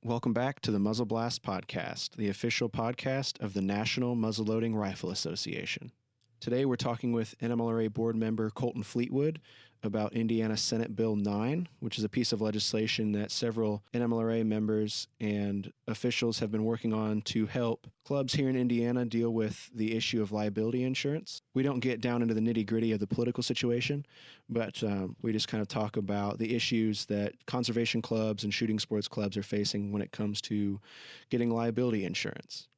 Welcome back to the Muzzle Blast Podcast, the official podcast of the National Muzzleloading Rifle Association. Today we're talking with NMLRA board member Colton Fleetwood about Indiana Senate Bill 9, which is a piece of legislation that several NMLRA members and officials have been working on to help clubs here in Indiana deal with the issue of liability insurance. We don't get down into the nitty-gritty of the political situation, but we just kind of talk about the issues that conservation clubs and shooting sports clubs are facing when it comes to getting liability insurance.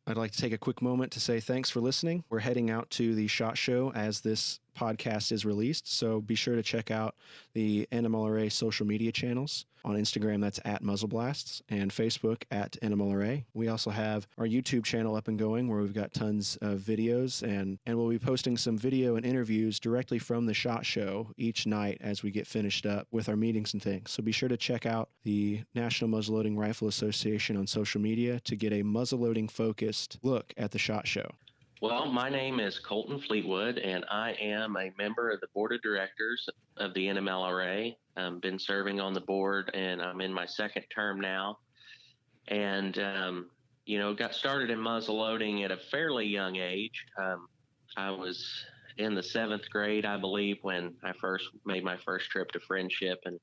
I'd like to take a quick moment to say thanks for listening. We're heading out to the SHOT Show as this podcast is released, so be sure to check out the NMLRA social media channels. On Instagram, that's at MuzzleBlasts, and Facebook at NMLRA. We also have our YouTube channel up and going where we've got tons of videos, and we'll be posting some video and interviews directly from the SHOT Show each night as we get finished up with our meetings and things. So be sure to check out the National Muzzleloading Rifle Association on social media to get a muzzleloading focused look at the SHOT Show. Well, my name is Colton Fleetwood, and I am a member of the board of directors of the NMLRA. I've been serving on the board, and I'm in my second term now. And, got started in muzzleloading at a fairly young age. I was in the 7th grade, I believe, when I first made my first trip to Friendship. And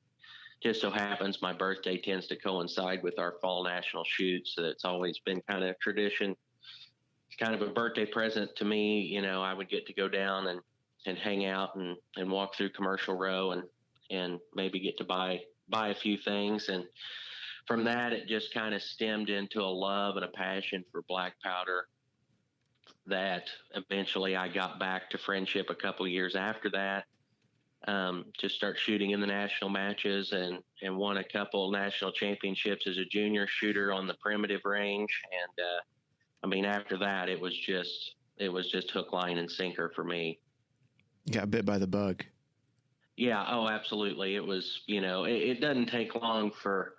just so happens my birthday tends to coincide with our fall national shoot, so it's always been kind of a tradition. It's kind of a birthday present to me. I would get to go down and hang out and walk through Commercial Row and maybe get to buy a few things. And from that, it just kind of stemmed into a love and a passion for black powder that eventually I got back to Friendship a couple of years after that to start shooting in the national matches and won a couple national championships as a junior shooter on the primitive range. And, after that, it was just hook, line, and sinker for me. Got bit by the bug. Yeah. Oh, absolutely. It was, it doesn't take long for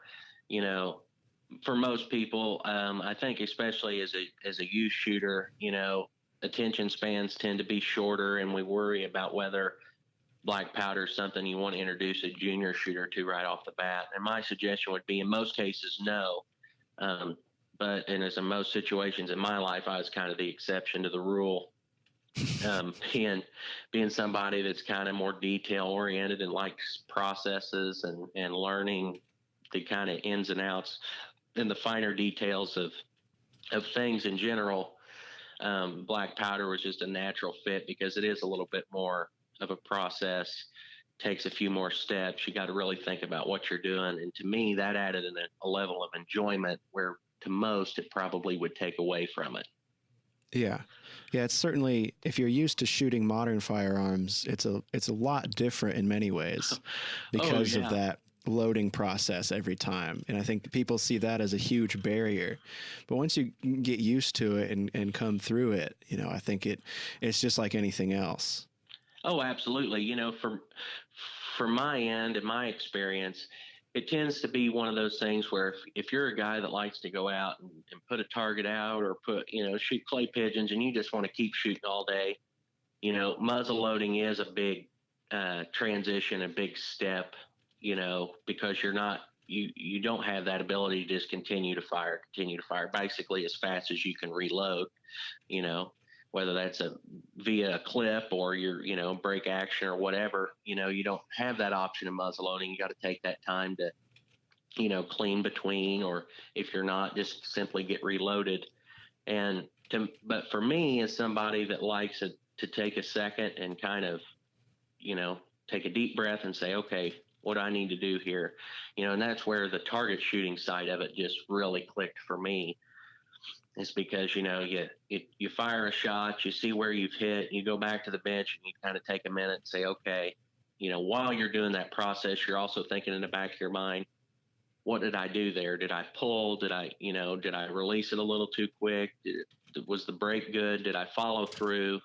most people. I think especially as a youth shooter, attention spans tend to be shorter, and we worry about whether black powder is something you want to introduce a junior shooter to right off the bat. And my suggestion would be in most cases, no. But as in most situations in my life, I was kind of the exception to the rule. Being somebody that's kind of more detail oriented and likes processes and learning the kind of ins and outs and the finer details of things in general, black powder was just a natural fit because it is a little bit more of a process, takes a few more steps. You got to really think about what you're doing. And to me, that added a level of enjoyment where to most it probably would take away from it. Yeah. It's certainly, if you're used to shooting modern firearms, it's a lot different in many ways because of that loading process every time. And I think people see that as a huge barrier. But once you get used to it and come through it, I think it's just like anything else. Oh, absolutely. From my end and my experience, it tends to be one of those things where if you're a guy that likes to go out and put a target out or shoot clay pigeons and you just want to keep shooting all day, muzzle loading is a big transition, a big step, because you don't have that ability to just continue to fire basically as fast as you can reload, whether that's via a clip or your, break action or whatever, you don't have that option in muzzle loading. You got to take that time to, clean between, or if you're not, just simply get reloaded. But for me, as somebody that likes to take a second and kind of, take a deep breath and say, okay, what do I need to do here? And that's where the target shooting side of it just really clicked for me. It's because, you fire a shot, you see where you've hit, you go back to the bench and you kind of take a minute and say, okay, while you're doing that process, you're also thinking in the back of your mind, what did I do there? Did I pull? Did I release it a little too quick? Was the break good? Did I follow through?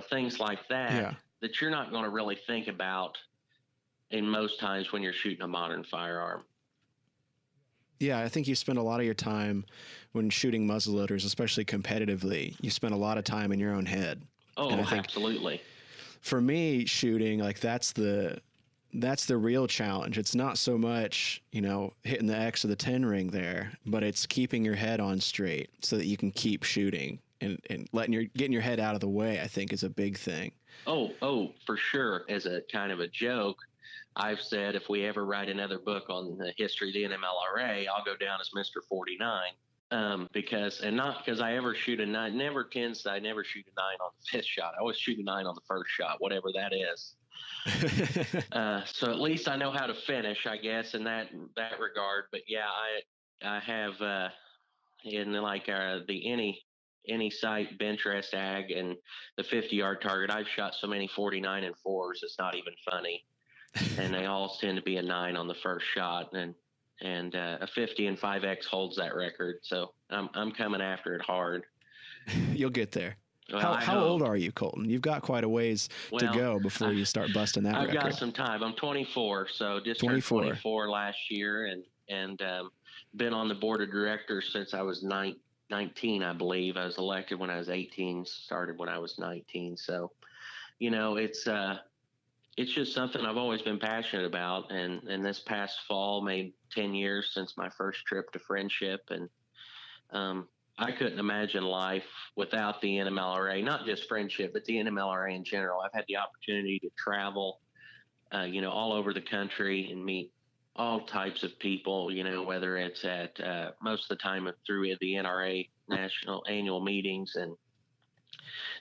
Things like that, that you're not going to really think about in most times when you're shooting a modern firearm. Yeah, I think you spend a lot of your time when shooting muzzleloaders, especially competitively, you spend a lot of time in your own head. Oh, absolutely. For me, shooting, like that's the that's the real challenge. It's not so much, hitting the X or the 10 ring there, but it's keeping your head on straight so that you can keep shooting and getting your head out of the way, I think, is a big thing. Oh, for sure. As a kind of a joke, I've said if we ever write another book on the history of the NMLRA, I'll go down as Mr. 49. Not because I ever shoot a 9, I never shoot a 9 on the 5th shot. I always shoot a 9 on the 1st shot, whatever that is. So at least I know how to finish, I guess, in that regard. But yeah, I have in like the any sight bench rest ag and the 50-yard target, I've shot so many 49 and 4s, it's not even funny. And they all tend to be a 9 on the 1st shot, and a 50 and 5X holds that record. So I'm coming after it hard. You'll get there. Well, how old are you, Colton? You've got quite a ways to go before you start busting that record. I've got some time. I'm 24, so just 24. turned 24 last year, and been on the board of directors since I was 19, I believe. I was elected when I was 18, started when I was 19. So, it's just something I've always been passionate about. And this past fall made 10 years since my first trip to Friendship. And I couldn't imagine life without the NMLRA, not just Friendship, but the NMLRA in general. I've had the opportunity to travel, all over the country and meet all types of people, whether it's at most of the time through the NRA national annual meetings, and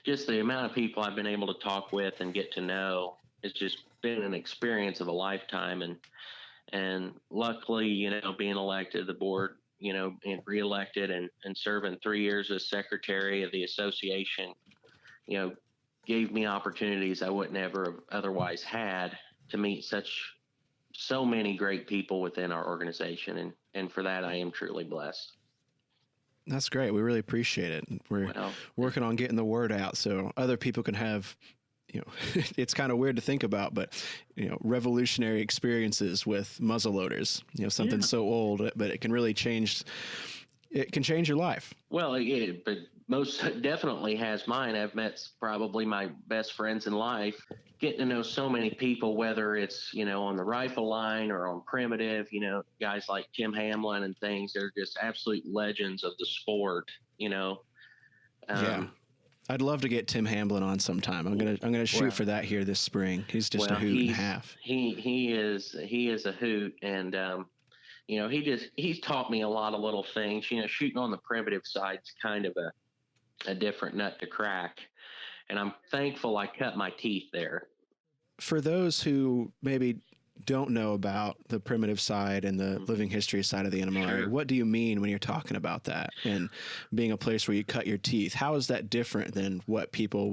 just the amount of people I've been able to talk with and get to know. It's just been an experience of a lifetime. And luckily, being elected to the board, and reelected and serving 3 years as secretary of the association, gave me opportunities I wouldn't ever have otherwise had to meet so many great people within our organization. And for that, I am truly blessed. That's great. We really appreciate it. We're working on getting the word out so other people can have, it's kind of weird to think about, but, revolutionary experiences with muzzleloaders, something so old, but it can really change your life. Well, but most definitely has mine. I've met probably my best friends in life, getting to know so many people, whether it's, on the rifle line or on primitive, guys like Tim Hamlin and things. They're just absolute legends of the sport, Yeah. I'd love to get Tim Hamlin on sometime. I'm gonna shoot for that here this spring. He's just a hoot and a half. He is a hoot, and he's taught me a lot of little things. Shooting on the primitive side's kind of a different nut to crack, and I'm thankful I cut my teeth there. For those who maybe don't know about the primitive side and the living history side of the NMLRA, Sure. What do you mean when you're talking about that and being a place where you cut your teeth? How is that different than what people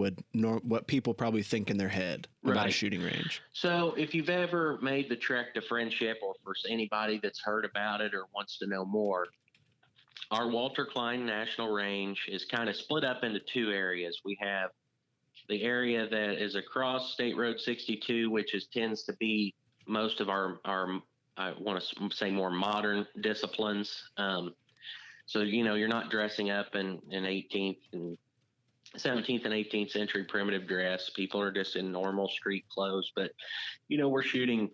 probably think in their head about a shooting range? So if you've ever made the trek to Friendship, or for anybody that's heard about it or wants to know more, our Walter Cline National Range is kind of split up into two areas. We have the area that is across State Road 62, which tends to be most of our I want to say more modern disciplines. So, you're not dressing up in 18th and 17th and 18th century primitive dress. People are just in normal street clothes, but, we're shooting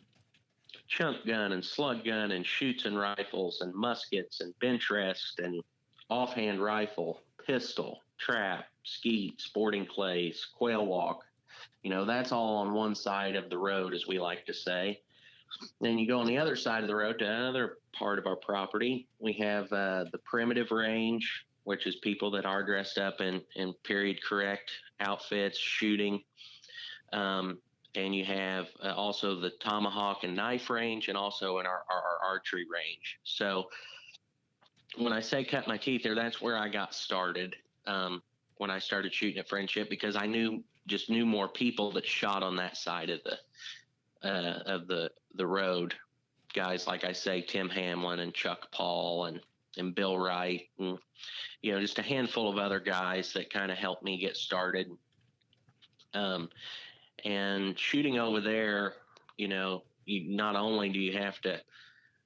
chunk gun and slug gun and shoots and rifles and muskets and bench rest and offhand rifle, pistol, trap, skeet, sporting clays, quail walk. That's all on one side of the road, as we like to say. Then you go on the other side of the road to another part of our property. We have the primitive range, which is people that are dressed up in period correct outfits, shooting. And you have also the tomahawk and knife range, and also in our archery range. So when I say cut my teeth there, that's where I got started when I started shooting at Friendship, because I knew more people that shot on that side of the road. Guys like I say, Tim Hamlin and Chuck Paul and Bill Wright, and just a handful of other guys that kind of helped me get started. And shooting over there, not only do you have to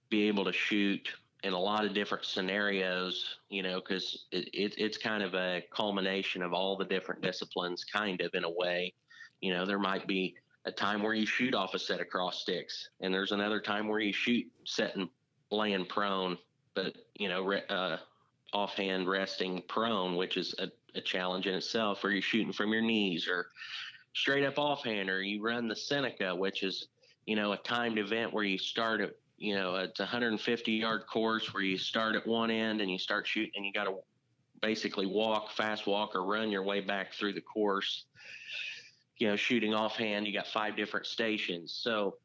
be able to shoot in a lot of different scenarios, because it's kind of a culmination of all the different disciplines, kind of, in a way. There might be a time where you shoot off a set of cross sticks, and there's another time where you shoot setting laying prone, but offhand resting prone, which is a challenge in itself, where you're shooting from your knees or straight up offhand, or you run the Seneca, which is, a timed event where you start at, it's a 150-yard course where you start at one end and you start shooting, and you got to basically fast walk or run your way back through the course, shooting offhand. You got 5 different stations. So,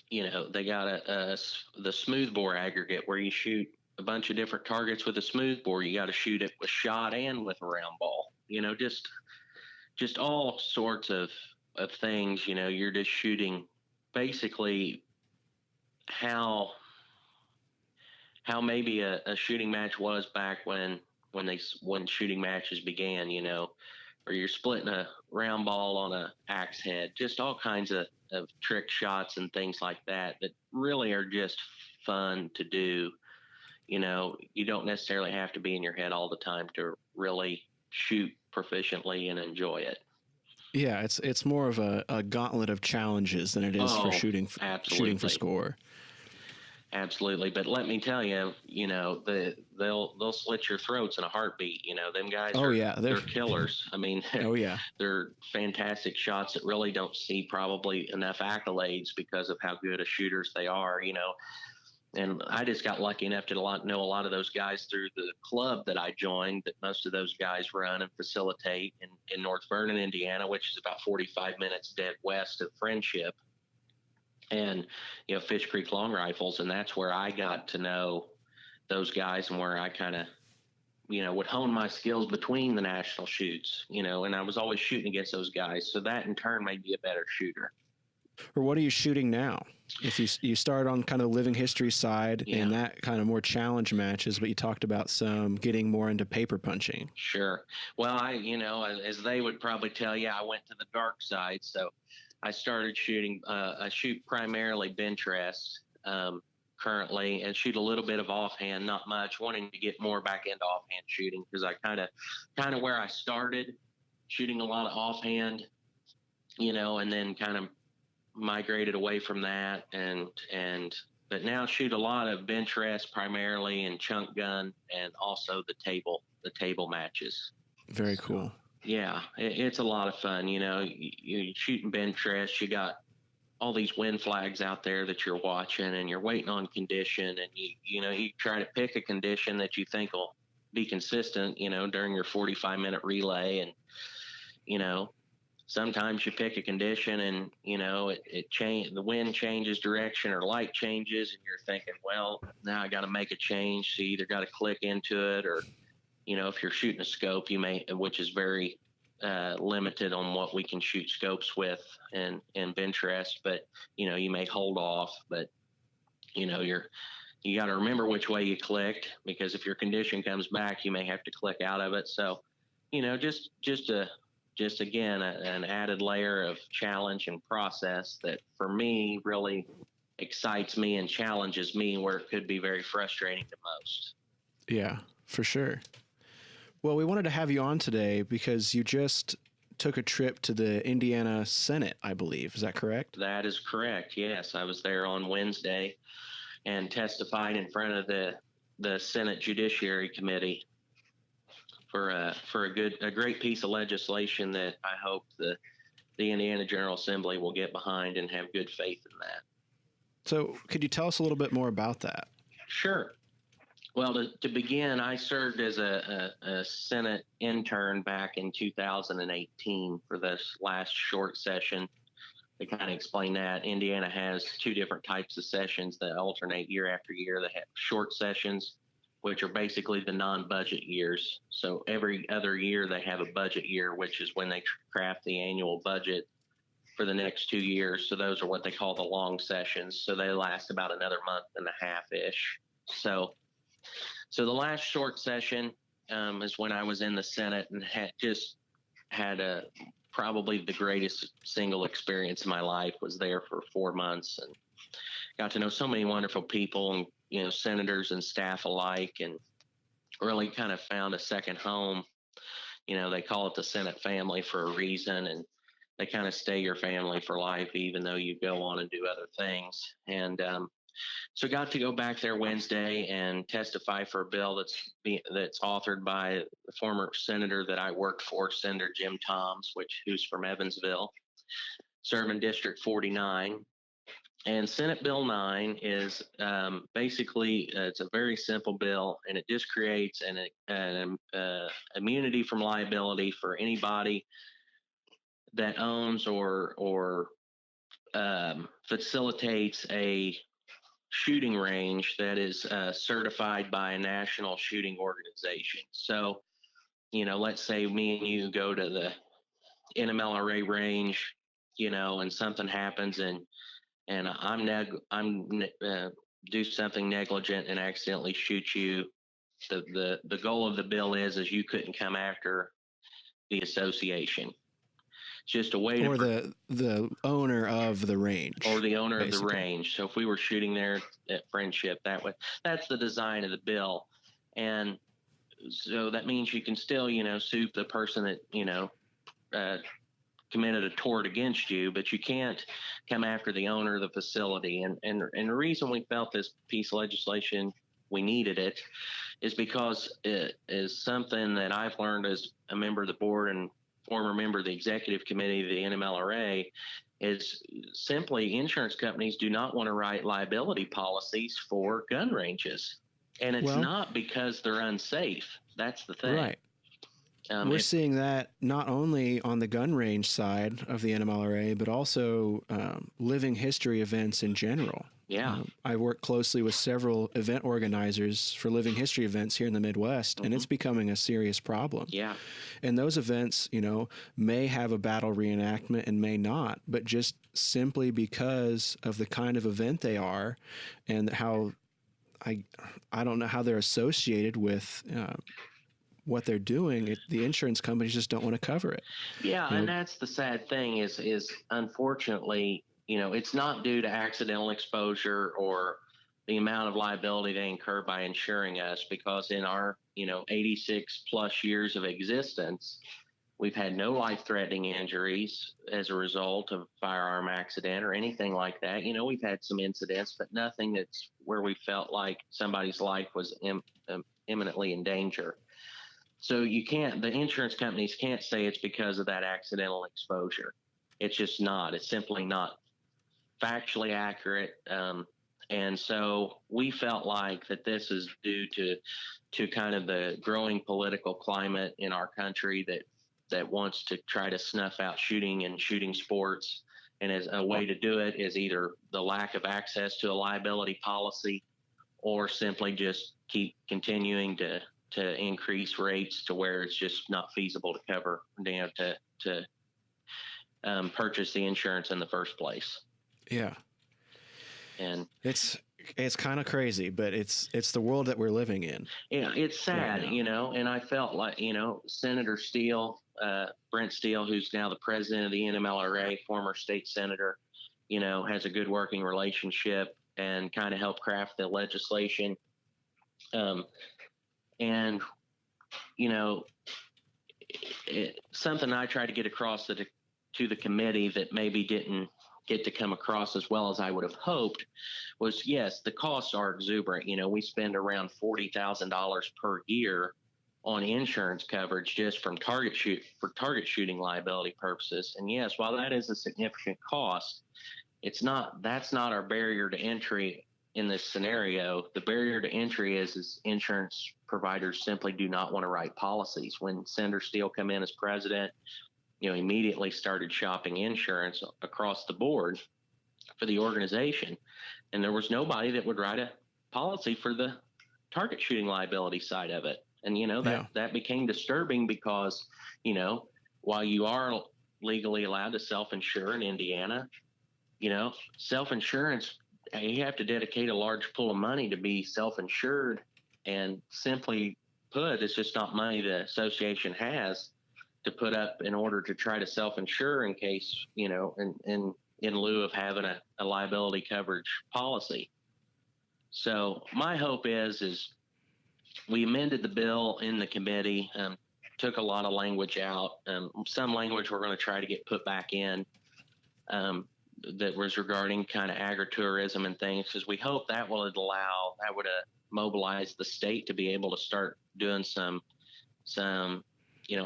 they got the smoothbore aggregate where you shoot a bunch of different targets with a smoothbore. You got to shoot it with shot and with a round ball, just all sorts of things. You're just shooting basically how maybe a shooting match was back when shooting matches began, or you're splitting a round ball on a axe head, just all kinds of trick shots and things like that really are just fun to do. You don't necessarily have to be in your head all the time to really shoot proficiently and enjoy it. Yeah, it's more of a gauntlet of challenges than it is for shooting for score. Absolutely, but let me tell you, they'll slit your throats in a heartbeat. Them guys. They're killers. I mean, they're fantastic shots that really don't see probably enough accolades because of how good of shooters they are. And I just got lucky enough to know a lot of those guys through the club that I joined, that most of those guys run and facilitate in North Vernon, Indiana, which is about 45 minutes dead west of Friendship. And, Fish Creek Long Rifles. And that's where I got to know those guys, and where I kind of, would hone my skills between the national shoots, and I was always shooting against those guys. So that in turn made me a better shooter. Or what are you shooting now? If you start on kind of the living history side and that kind of more challenge matches, but you talked about some getting more into paper punching. Sure. Well, as they would probably tell you, I went to the dark side. So I started shooting, I shoot primarily bench rest currently, and shoot a little bit of offhand, not much, wanting to get more back into offhand shooting, because I kind of where I started shooting a lot of offhand, and then kind of migrated away from that, but now shoot a lot of bench rest primarily, and chunk gun, and also the table matches. Very cool. Yeah, it's a lot of fun. You shooting bench rest, you got all these wind flags out there that you're watching, and you're waiting on condition, and you try to pick a condition that you think will be consistent, during your 45-minute relay, and sometimes you pick a condition and, the wind changes direction or light changes, and you're thinking, well, now I got to make a change. So you either got to click into it, or, if you're shooting a scope, you may, which is very limited on what we can shoot scopes with and bench rest, but, you may hold off, but, you got to remember which way you clicked, because if your condition comes back, you may have to click out of it. So, just again, an added layer of challenge and process that for me really excites me and challenges me, where it could be very frustrating to most. Yeah, for sure. Well, we wanted to have you on today because you just took a trip to the Indiana Senate, I believe. Is that correct? That is correct. Yes, I was there on Wednesday and testified in front of the Senate Judiciary Committee for a great piece of legislation that I hope the Indiana General Assembly will get behind and have good faith in that. So could you tell us a little bit more about that? Sure. Well, to begin, I served as a Senate intern back in 2018 for this last short session. To kind of explain that, Indiana has 2 different types of sessions that alternate year after year. They have short sessions, which are basically the non-budget years. So every other year they have a budget year, which is when they craft the annual budget for the next 2 years. So those are what they call the long sessions. So they last about another month and a half-ish. So the last short session is when I was in the Senate, and had probably the greatest single experience of my life. Was there for 4 months and got to know so many wonderful people, and senators and staff alike, and really kind of found a second home. They call it the Senate family for a reason, and they kind of stay your family for life, even though you go on and do other things. And so got to go back there Wednesday and testify for a bill that's authored by the former senator that I worked for, Senator Jim Toms, who's from Evansville, serving District 49. And Senate Bill 9 is basically it's a very simple bill, and it just creates an immunity from liability for anybody that owns or facilitates a shooting range that is certified by a national shooting organization. So, let's say me and you go to the NMLRA range, and something happens and I'm do something negligent and accidentally shoot you. The goal of the bill is you couldn't come after the association. It's just a way or the owner of the range, or the owner basically. of the range. So if we were shooting there at Friendship, that's the design of the bill. And so that means you can still, sue the person that, committed a tort against you, but you can't come after the owner of the facility. And the reason we felt this piece of legislation, we needed it, is because it is something that I've learned as a member of the board and former member of the executive committee of the NMLRA, is simply insurance companies do not want to write liability policies for gun ranges. And it's not because they're unsafe. That's the thing. Right. We're seeing that not only on the gun range side of the NMLRA, but also living history events in general. Yeah. Yeah. And those events, may have a battle reenactment and may not, but just simply because of the kind of event they are and how I don't know how they're associated with what they're doing, the insurance companies just don't want to cover it. Yeah, and that's the sad thing is unfortunately, it's not due to accidental exposure or the amount of liability they incur by insuring us, because in our, 86 plus years of existence, we've had no life-threatening injuries as a result of a firearm accident or anything like that. We've had some incidents, but nothing that's where we felt like somebody's life was imminently in danger. So the insurance companies can't say it's because of that accidental exposure. It's just not. It's simply not factually accurate. And so we felt like that this is due to kind of the growing political climate in our country that wants to try to snuff out shooting and shooting sports. And as a way to do it is either the lack of access to a liability policy or simply just keep continuing to increase rates to where it's just not feasible to cover, to purchase the insurance in the first place. Yeah. And it's kind of crazy, but it's the world that we're living in. Yeah, it's sad, right and I felt like, Senator Steele, Brent Steele, who's now the president of the NMLRA, former state senator, has a good working relationship and kind of helped craft the legislation. And, something I tried to get across to the committee that maybe didn't get to come across as well as I would have hoped was, yes, the costs are exuberant. We spend around $40,000 per year on insurance coverage just from target shooting liability purposes. And yes, while that is a significant cost, that's not our barrier to entry in this scenario. The barrier to entry is insurance providers simply do not want to write policies. When Senator Steele came in as president, immediately started shopping insurance across the board for the organization. And there was nobody that would write a policy for the target shooting liability side of it. And, that became disturbing because, while you are legally allowed to self-insure in Indiana, self-insurance, you have to dedicate a large pool of money to be self-insured, and simply put, it's just not money the association has to put up in order to try to self-insure in case, in lieu of having a liability coverage policy. So my hope is we amended the bill in the committee took a lot of language out. Some language we're going to try to get put back in that was regarding kind of agritourism and things, because we hope that would mobilize the state to be able to start doing some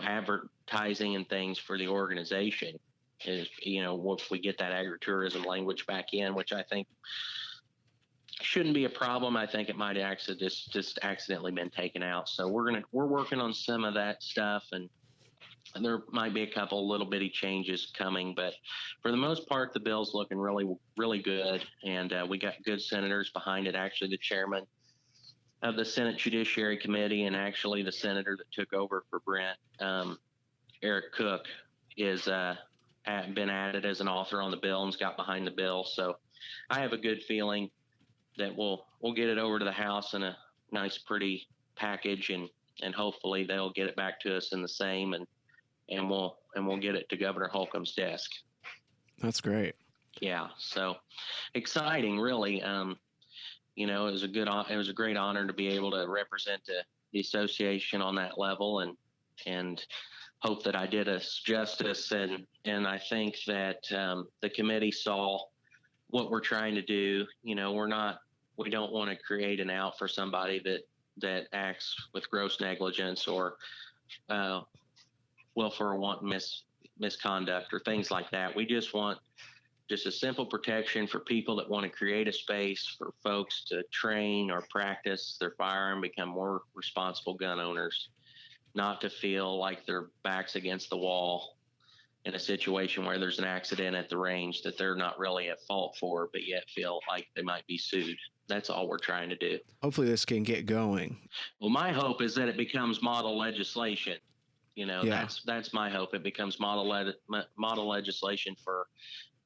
advertising and things for the organization. If we get that agritourism language back in, which I think shouldn't be a problem. I think it might actually just accidentally been taken out. So we're working on some of that stuff, and there might be a couple little bitty changes coming, but for the most part, the bill's looking really, really good. And we got good senators behind it. Actually, the chairman of the Senate Judiciary Committee, and actually the senator that took over for Brent, Eric Cook, is been added as an author on the bill and's got behind the bill. So I have a good feeling that we'll get it over to the House in a nice, pretty package, and hopefully they'll get it back to us in the same, and we'll get it to Governor Holcomb's desk. That's great. Yeah, so exciting, really. It was a great honor to be able to represent the association on that level, and hope that I did us justice. And I think that the committee saw what we're trying to do. We don't want to create an out for somebody that acts with gross negligence or willful or wanton misconduct or things like that. We just want just a simple protection for people that want to create a space for folks to train or practice their firearm, become more responsible gun owners, not to feel like their back's against the wall in a situation where there's an accident at the range that they're not really at fault for, but yet feel like they might be sued. That's all we're trying to do. Hopefully this can get going. Well, my hope is that it becomes model legislation. That's my hope. It becomes model legislation for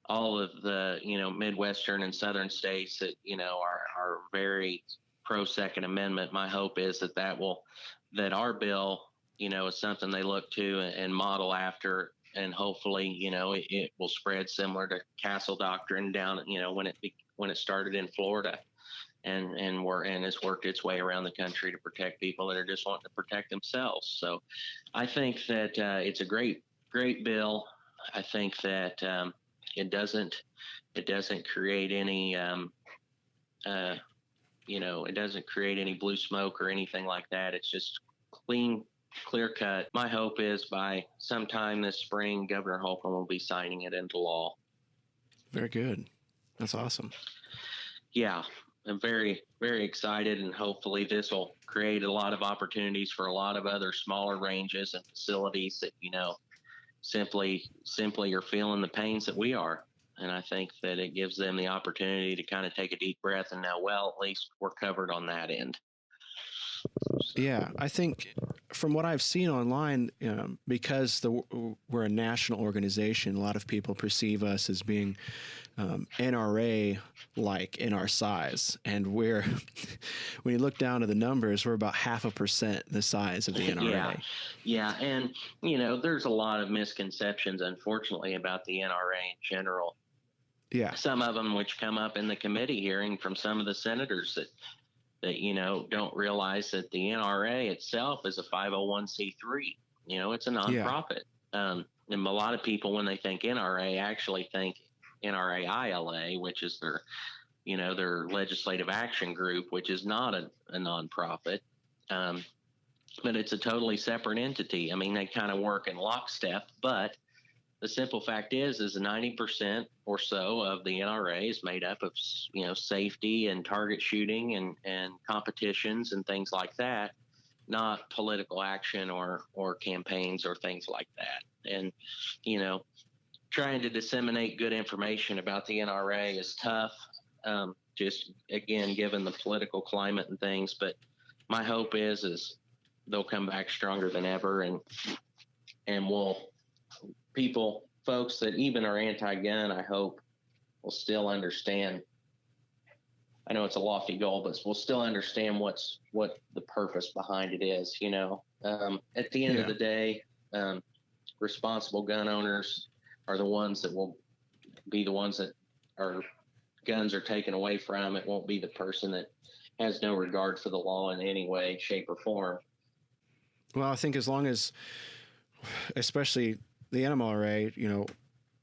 all of the, Midwestern and Southern states that, are very pro Second Amendment. My hope is that our bill, is something they look to and model after. And hopefully, it will spread similar to Castle Doctrine down, when it started in Florida, and it's worked its way around the country to protect people that are just wanting to protect themselves. So I think that it's a great bill. I think that it doesn't create any, it doesn't create any blue smoke or anything like that. It's just clear cut. My hope is by sometime this spring, Governor Holcomb will be signing it into law. Very good. That's awesome. Yeah, I'm very, very excited, and hopefully this will create a lot of opportunities for a lot of other smaller ranges and facilities that, simply are feeling the pains that we are. And I think that it gives them the opportunity to kind of take a deep breath and know, well, at least we're covered on that end. Yeah, I think from what I've seen online, because we're a national organization, a lot of people perceive us as being NRA-like in our size. And when you look down to the numbers, we're about 0.5% the size of the NRA. Yeah. And, there's a lot of misconceptions, unfortunately, about the NRA in general. Yeah. Some of them which come up in the committee hearing from some of the senators that don't realize that the NRA itself is a 501c3. It's a nonprofit. Yeah. And a lot of people, when they think NRA, actually think NRA-ILA, which is their legislative action group, which is not a nonprofit. But it's a totally separate entity. I mean, they kind of work in lockstep, but the simple fact is 90% or so of the NRA is made up of, safety and target shooting and competitions and things like that, not political action or campaigns or things like that. And, trying to disseminate good information about the NRA is tough, just, again, given the political climate and things. But my hope is they'll come back stronger than ever, and folks that even are anti-gun, I hope, will still understand. I know it's a lofty goal, but we'll still understand what the purpose behind it is. At the end of the day, responsible gun owners are the ones that will be the ones that guns are taken away from. It won't be the person that has no regard for the law in any way, shape, or form. Well, I think as long as, especially the NMLRA,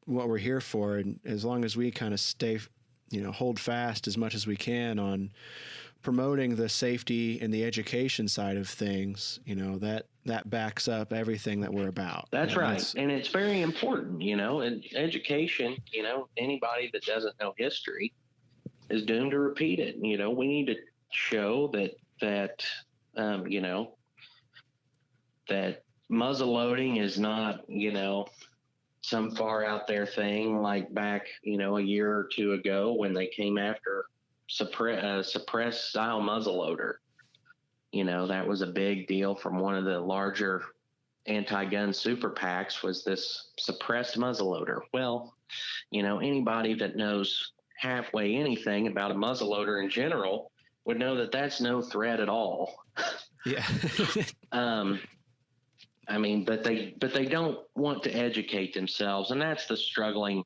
what we're here for, and as long as we kind of stay, hold fast as much as we can on promoting the safety and the education side of things, that backs up everything that we're about. That's right. And it's very important, and education, anybody that doesn't know history is doomed to repeat it. We need to show that muzzle loading is not, some far out there thing like back, a year or two ago when they came after suppressed style muzzleloader. That was a big deal from one of the larger anti-gun super PACs was this suppressed muzzleloader. Well, anybody that knows halfway anything about a muzzleloader in general would know that that's no threat at all. Yeah. But they don't want to educate themselves, and that's the struggling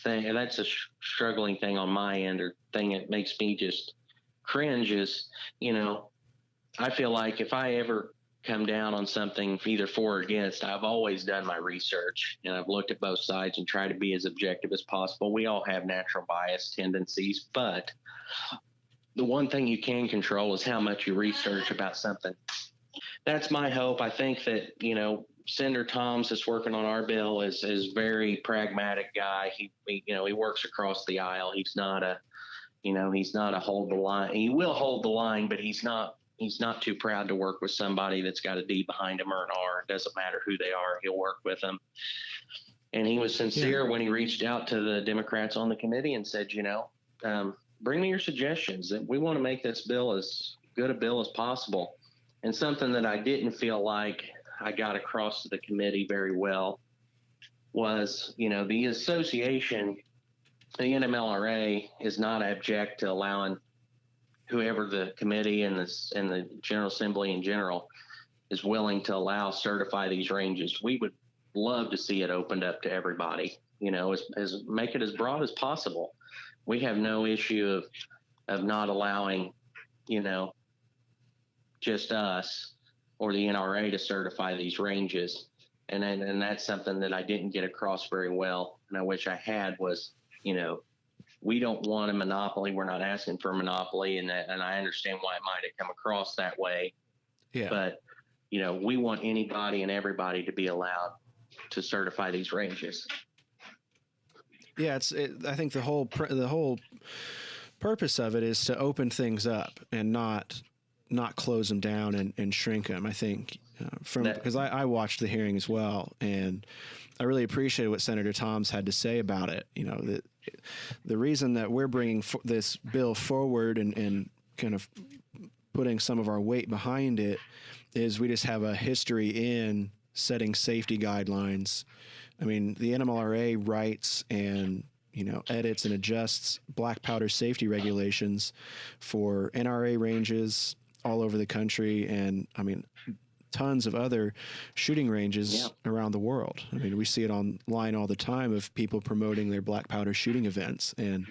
thing. And that's a struggling thing on my end, or thing that makes me just cringe is, I feel like if I ever come down on something either for or against, I've always done my research and I've looked at both sides and tried to be as objective as possible. We all have natural bias tendencies, but the one thing you can control is how much you research about something. That's my hope. I think that, Senator Toms that's working on our bill is very pragmatic guy. He works across the aisle. He's not a hold the line. He will hold the line, but he's not too proud to work with somebody that's got a D behind him or an R. It doesn't matter who they are. He'll work with them. And he was sincere when he reached out to the Democrats on the committee and said, bring me your suggestions. We want to make this bill as good a bill as possible. And something that I didn't feel like I got across to the committee very well was, the association, the NMLRA, is not abject to allowing whoever the committee and the General Assembly in general is willing to allow certify these ranges. We would love to see it opened up to everybody, as make it as broad as possible. We have no issue of not allowing, just us or the NRA to certify these ranges. And that's something that I didn't get across very well. And I wish I had was, we don't want a monopoly. We're not asking for a monopoly. And I understand why it might have come across that way. Yeah. But, we want anybody and everybody to be allowed to certify these ranges. Yeah, I think the whole purpose of it is to open things up and not close them down and shrink them. I think because I watched the hearing as well, and I really appreciated what Senator Toms had to say about it. The reason that we're bringing this bill forward and kind of putting some of our weight behind it is we just have a history in setting safety guidelines. I mean, the NMLRA writes and edits and adjusts black powder safety regulations for NRA ranges all over the country, and tons of other shooting ranges around the world. We see it online all the time of people promoting their black powder shooting events, and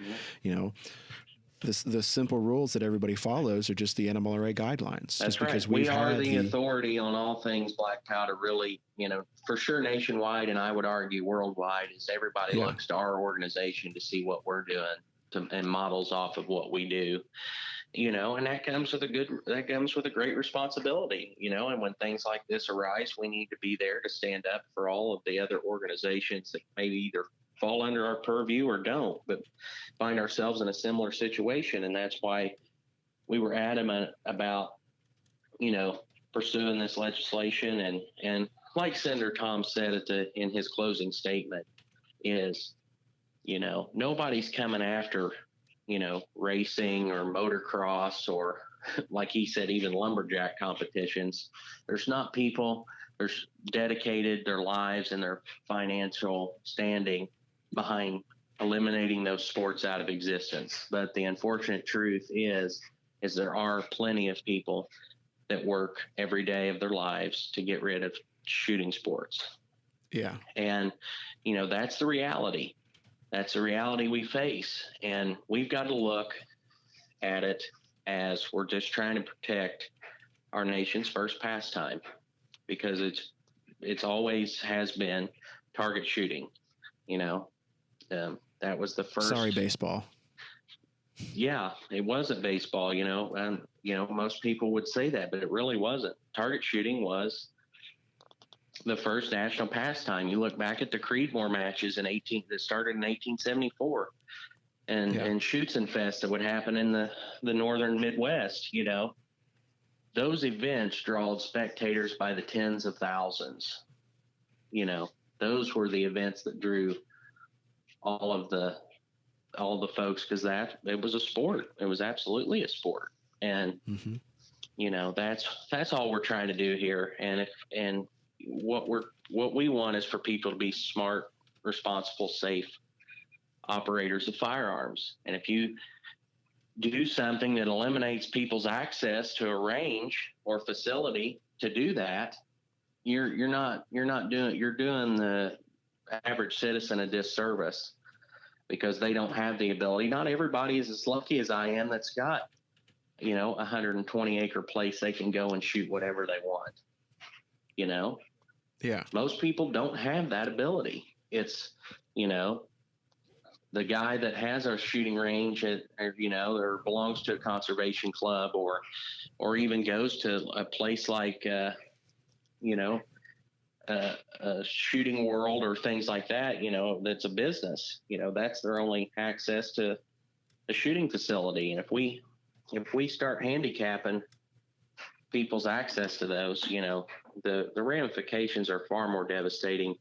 the simple rules that everybody follows are just the NMLRA guidelines. That's just right. Because we are the authority on all things black powder, really, for sure nationwide, and I would argue worldwide, is everybody looks to our organization to see what we're doing and models off of what we do. And that comes with a great responsibility, and when things like this arise, we need to be there to stand up for all of the other organizations that maybe either fall under our purview or don't, but find ourselves in a similar situation. And that's why we were adamant about, pursuing this legislation. And like Senator Tom said in his closing statement is, nobody's coming after, racing or motocross or, like he said, even lumberjack competitions. There's not people, there's dedicated their lives and their financial standing behind eliminating those sports out of existence. But the unfortunate truth is there are plenty of people that work every day of their lives to get rid of shooting sports. Yeah. And, that's the reality. That's the reality we face. And we've got to look at it as we're just trying to protect our nation's first pastime, because it's always has been target shooting. That was the first. Sorry, baseball. Yeah, it wasn't baseball, and most people would say that, but it really wasn't. Target shooting was the first national pastime. You look back at the Creedmoor matches that started in 1874, and Shoots and Fest that would happen in the northern Midwest. Those events drawed spectators by the tens of thousands. Those were the events that drew all the folks, because it was a sport. It was absolutely a sport. And, that's all we're trying to do here. And what we want is for people to be smart, responsible, safe operators of firearms. And if you do something that eliminates people's access to a range or facility to do that, you're doing the average citizen a disservice, because they don't have the ability. Not everybody is as lucky as I am that's got, 120 acre place they can go and shoot whatever they want. Yeah. Most people don't have that ability. It's, the guy that has a shooting range or belongs to a conservation club or even goes to a place like, a shooting world or things like that, that's a business, that's their only access to a shooting facility. And if we start handicapping people's access to those, the ramifications are far more devastating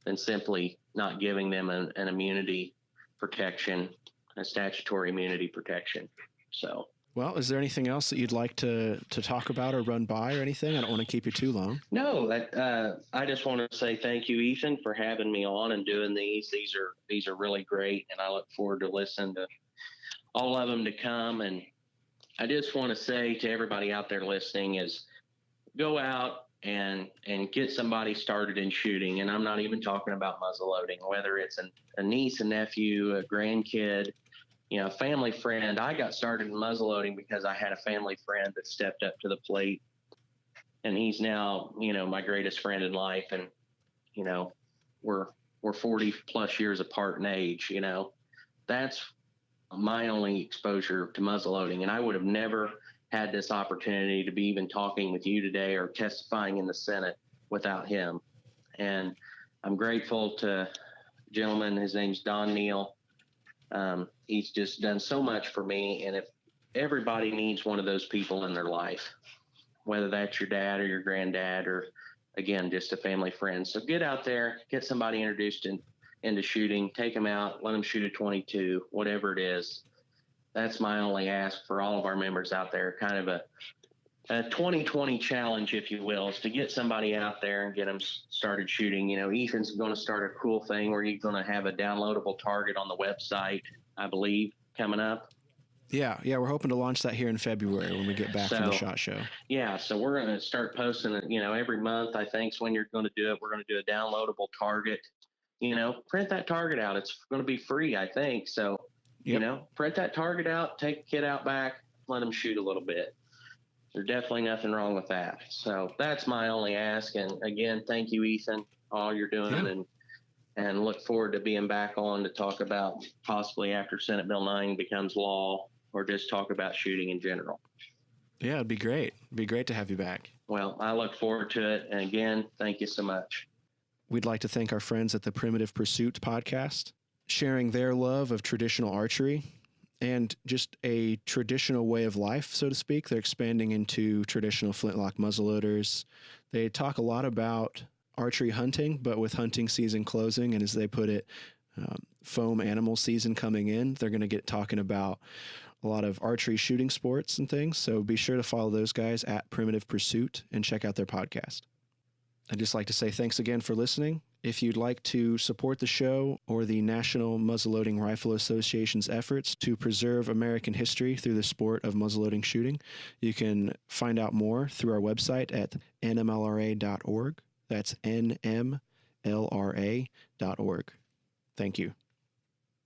than simply not giving them an immunity protection, a statutory immunity protection. So. Well, is there anything else that you'd like to talk about or run by or anything? I don't want to keep you too long. No, I just want to say thank you, Ethan, for having me on and doing these. These are really great, and I look forward to listening to all of them to come. And I just want to say to everybody out there listening is go out and get somebody started in shooting. And I'm not even talking about muzzleloading, whether it's a niece, a nephew, a grandkid, a family friend. I got started in muzzleloading because I had a family friend that stepped up to the plate, and he's now, my greatest friend in life. And, we're 40 plus years apart in age. That's my only exposure to muzzleloading. And I would have never had this opportunity to be even talking with you today or testifying in the Senate without him. And I'm grateful to a gentleman, his name's Don Neal. He's just done so much for me. And if everybody needs one of those people in their life, whether that's your dad or your granddad, or again, just a family friend. So get out there, get somebody introduced into shooting, take them out, let them shoot a 22, whatever it is. That's my only ask for all of our members out there. Kind of a 2020 challenge, if you will, is to get somebody out there and get them started shooting. Ethan's going to start a cool thing where you're going to have a downloadable target on the website, I believe, coming up. Yeah, we're hoping to launch that here in February when we get back from the SHOT Show. Yeah, so we're going to start posting it, every month, I think, is when you're going to do it. We're going to do a downloadable target. Print that target out. It's going to be free, I think. So, print that target out, take the kid out back, let them shoot a little bit. There's definitely nothing wrong with that. So that's my only ask. And again, thank you, Ethan, all you're doing, and look forward to being back on to talk about possibly after Senate Bill 9 becomes law, or just talk about shooting in general. Yeah, it'd be great. It'd be great to have you back. Well, I look forward to it. And again, thank you so much. We'd like to thank our friends at the Primitive Pursuit podcast, sharing their love of traditional archery and just a traditional way of life, so to speak. They're expanding into traditional flintlock muzzleloaders. They talk a lot about archery hunting, but with hunting season closing, and as they put it, foam animal season coming in, they're going to get talking about a lot of archery shooting sports and things. So be sure to follow those guys at Primitive Pursuit and check out their podcast. I'd just like to say thanks again for listening. If you'd like to support the show or the National Muzzleloading Rifle Association's efforts to preserve American history through the sport of muzzleloading shooting, you can find out more through our website at nmlra.org. That's nmlra.org. Thank you.